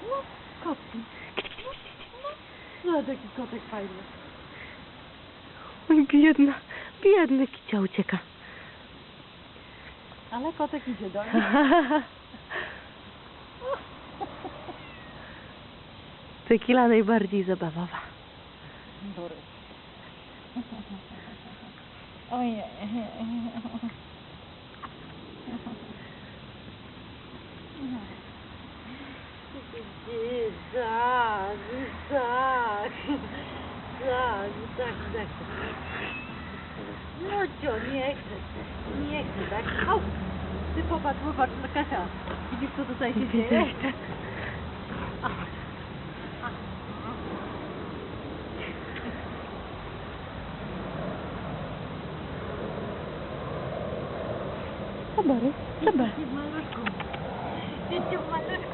No, kotki. No, taki kotek fajny. Oj, biedny kicia ucieka. Ale kotek idzie do niej. Tequila najbardziej zabawowa. Bury. Ojej. Tak. No cio, nie chcę, tak? Au! Ty popatrz, Kasia. Widzisz, co tutaj się dzieje? Zabary. Dzieci w maluszku.